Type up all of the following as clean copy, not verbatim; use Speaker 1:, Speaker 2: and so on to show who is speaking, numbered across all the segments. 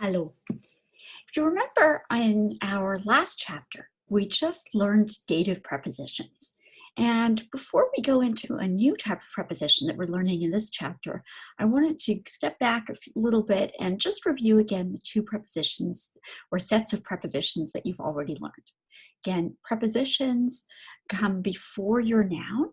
Speaker 1: Hallo. If you remember in our last chapter, we just learned dative prepositions. And before we go into a new type of preposition that we're learning in this chapter, I wanted to step back a little bit and just review again the two prepositions or sets of prepositions that you've already learned. Again, prepositions come before your noun,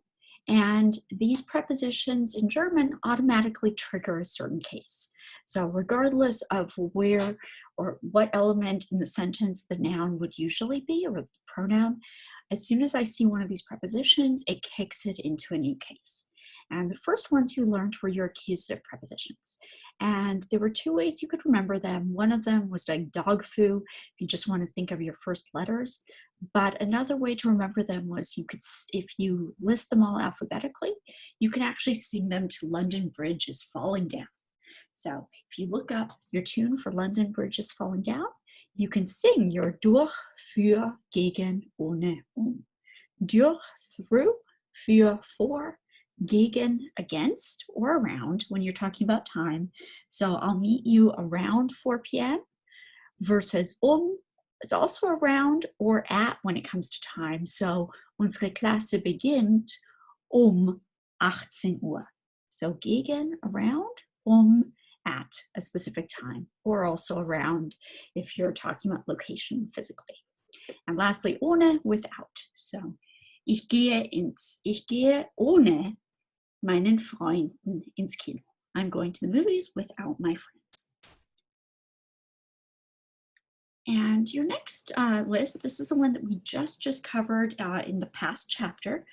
Speaker 1: and these prepositions in German automatically trigger a certain case. So regardless of where or what element in the sentence the noun would usually be, or the pronoun, as soon as I see one of these prepositions, it kicks it into a new case. And the first ones you learned were your accusative prepositions. And there were two ways you could remember them. One of them was like dog foo, if you just want to think of your first letters. But another way to remember them was if you list them all alphabetically, you can actually sing them to London Bridge is Falling Down. So if you look up your tune for London Bridge is Falling Down, you can sing your durch, für, gegen, ohne, Durch, through, für, for, gegen, against, or around when you're talking about time. So I'll meet you around 4 p.m. versus it's also around or at when it comes to time. So unsere Klasse beginnt 18 Uhr. So gegen, around, at a specific time, or also around if you're talking about location physically. And lastly, ohne, without. So ich gehe ohne meinen Freunden ins Kino. I'm going to the movies without my friends. And your next list, this is the one that we just covered in the past chapter,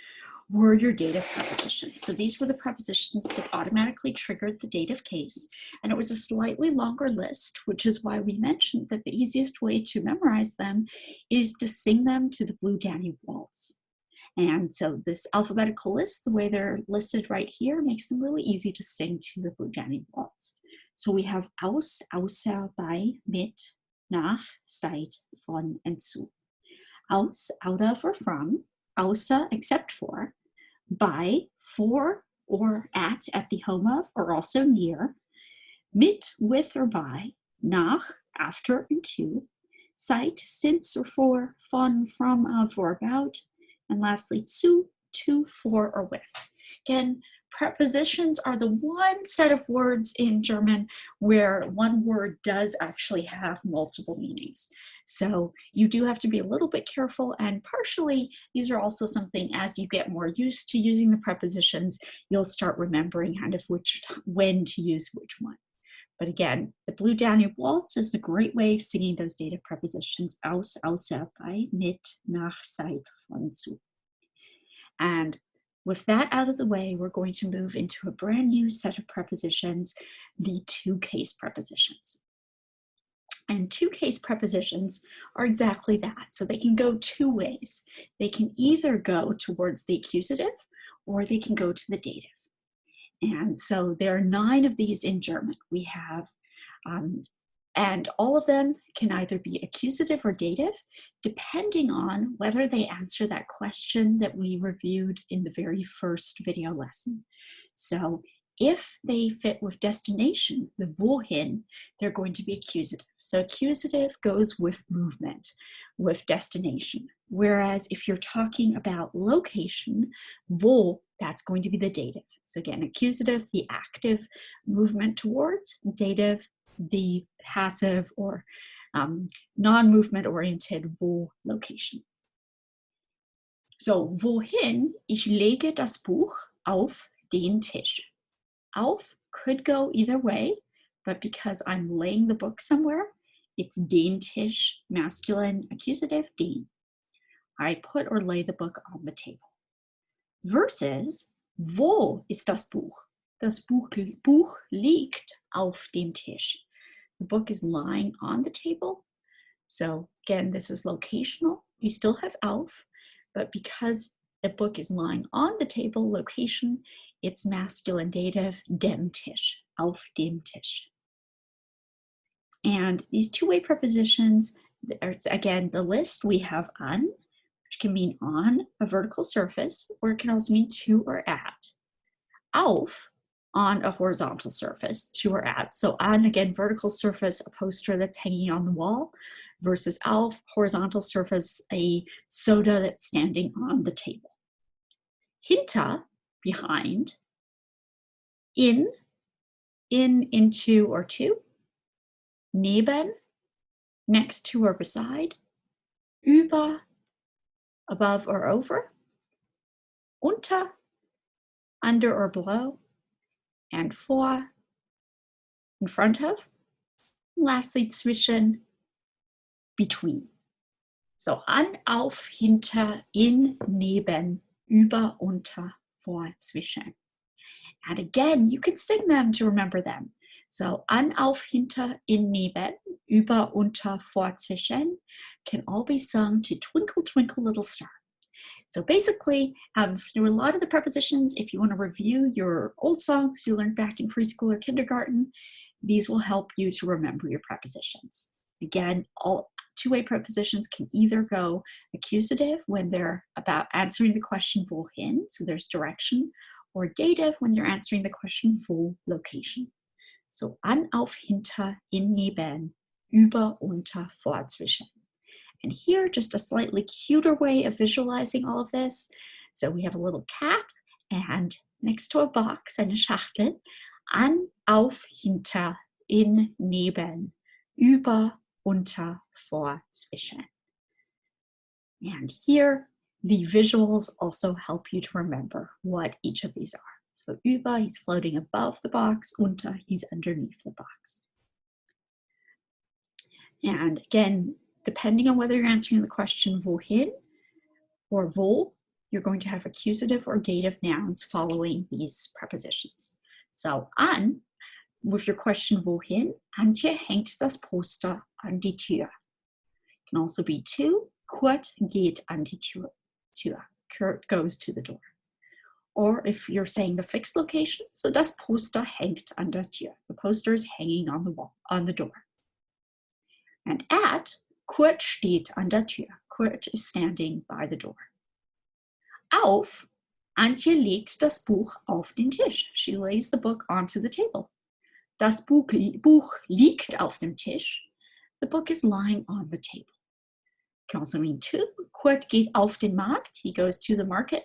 Speaker 1: were your dative prepositions. So these were the prepositions that automatically triggered the dative case. And it was a slightly longer list, which is why we mentioned that the easiest way to memorize them is to sing them to the Blue Danube Waltz. And so this alphabetical list, the way they're listed right here, makes them really easy to sing to the Blue Danube Waltz. So we have aus, außer, bei, mit, nach, seit, von, and zu. Aus, out of or from, außer, except for, by, for or at the home of, or also near, mit, with or by, nach, after and to, seit, since or for, von, from, of or about, and lastly, zu, to, for or with. Again, prepositions are the one set of words in German where one word does actually have multiple meanings. So you do have to be a little bit careful, and partially these are also something as you get more used to using the prepositions, you'll start remembering kind of when to use which one. But again, the Blue Danube Waltz is a great way of singing those dative prepositions, aus, außer, bei, mit, nach, seit, von, zu. And with that out of the way, we're going to move into a brand new set of prepositions, the two-case prepositions. And two-case prepositions are exactly that. So they can go two ways. They can either go towards the accusative or they can go to the dative. And so there are 9 of these in German. We have, and all of them can either be accusative or dative, depending on whether they answer that question that we reviewed in the very first video lesson. So if they fit with destination, the wohin, they're going to be accusative. So accusative goes with movement, with destination. Whereas if you're talking about location, wo, that's going to be the dative. So again, accusative, the active movement towards, dative, the passive or non-movement oriented wo location. So, wohin? Ich lege das Buch auf den Tisch. Auf could go either way, but because I'm laying the book somewhere, it's den Tisch, masculine, accusative, den. I put or lay the book on the table. Versus, wo ist das Buch? Das Buch liegt auf dem Tisch. The book is lying on the table. So again, this is locational. You still have auf, but because the book is lying on the table, location, it's masculine dative, dem Tisch, auf dem Tisch. And these two-way prepositions, again, the list we have an, which can mean on a vertical surface, or it can also mean to or at. Auf on a horizontal surface, to or at. So on, again, vertical surface, a poster that's hanging on the wall, versus auf, horizontal surface, a soda that's standing on the table. Hinter, behind. In, into, or to. Neben, next to or beside. Über, above or over. Unter, under or below. And vor, in front of. And lastly, zwischen, between. So an, auf, hinter, in, neben, über, unter, vor, zwischen. And again, you can sing them to remember them. So an, auf, hinter, in, neben, über, unter, vor, zwischen can all be sung to Twinkle, Twinkle, Little Star. So basically, through a lot of the prepositions, if you want to review your old songs you learned back in preschool or kindergarten, these will help you to remember your prepositions. Again, all two-way prepositions can either go accusative when they're about answering the question wohin, so there's direction, or dative when you're answering the question wo, location. So an, auf, hinter, in, neben, über, unter, vor, zwischen. And here, just a slightly cuter way of visualizing all of this. So we have a little cat, and next to a box and a Schachtel, an, auf, hinter, in, neben, über, unter, vor, zwischen. And here, the visuals also help you to remember what each of these are. So über, he's floating above the box. Unter, he's underneath the box. And again, depending on whether you're answering the question wohin or wo, you're going to have accusative or dative nouns following these prepositions. So an, with your question wohin, Antje hängt das Poster an die Tür. It can also be to, Kurt geht an die Tür. Kurt goes to the door. Or if you're saying the fixed location, so das Poster hängt an der Tür. The poster is hanging on the wall, on the door. And at, Kurt steht an der Tür. Kurt is standing by the door. Auf, Antje legt das Buch auf den Tisch. She lays the book onto the table. Das Buch liegt auf dem Tisch. The book is lying on the table. It can also mean to. Kurt geht auf den Markt. He goes to the market.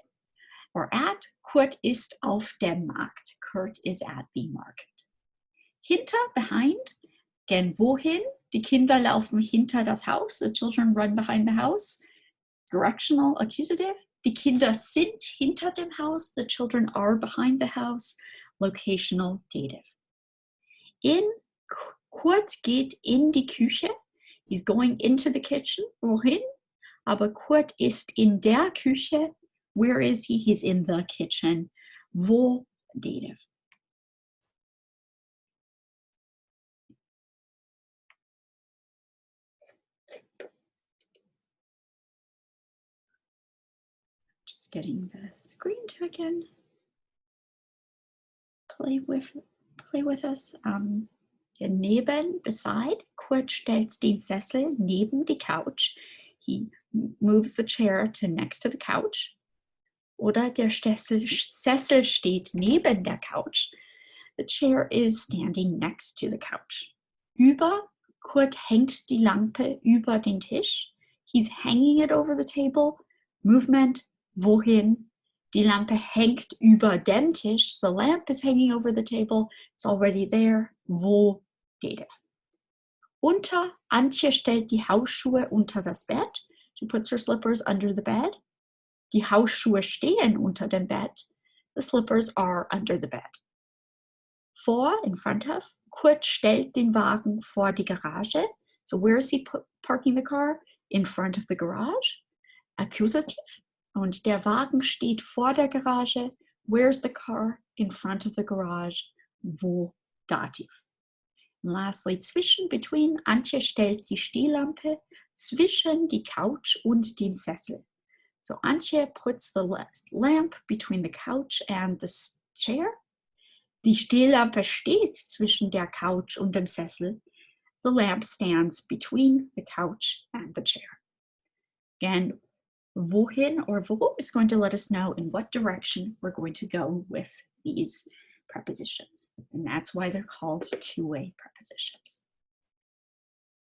Speaker 1: Or at, Kurt ist auf dem Markt. Kurt is at the market. Hinter, behind. Again, wohin? Die Kinder laufen hinter das Haus. The children run behind the house. Directional, accusative. Die Kinder sind hinter dem Haus. The children are behind the house. Locational, dative. In, Kurt geht in die Küche. He's going into the kitchen. Wohin? Aber Kurt ist in der Küche. Where is he? He's in the kitchen. Wo, dative. Just getting the screen to again play with us. Neben, beside. Kurt stellt den Sessel neben die Couch. He moves the chair to next to the couch. Oder der Sessel steht neben der Couch. The chair is standing next to the couch. Über, Kurt hängt die Lampe über den Tisch. He's hanging it over the table. Movement, wohin? Die Lampe hängt über dem Tisch. The lamp is hanging over the table. It's already there. Wo, dative. Unter, Antje stellt die Hausschuhe unter das Bett. She puts her slippers under the bed. Die Hausschuhe stehen unter dem Bett. The slippers are under the bed. Vor, in front of. Kurt stellt den Wagen vor die Garage. So where is he parking the car? In front of the garage. Accusative. Und der Wagen steht vor der Garage. Where's the car? In front of the garage. Wo, dative. And lastly, zwischen, between. Antje stellt die Stehlampe zwischen die Couch und den Sessel. So Antje puts the lamp between the couch and the chair. Die Stehlampe steht zwischen der Couch und dem Sessel. The lamp stands between the couch and the chair. Again, wohin or wo is going to let us know in what direction we're going to go with these prepositions. And that's why they're called two-way prepositions.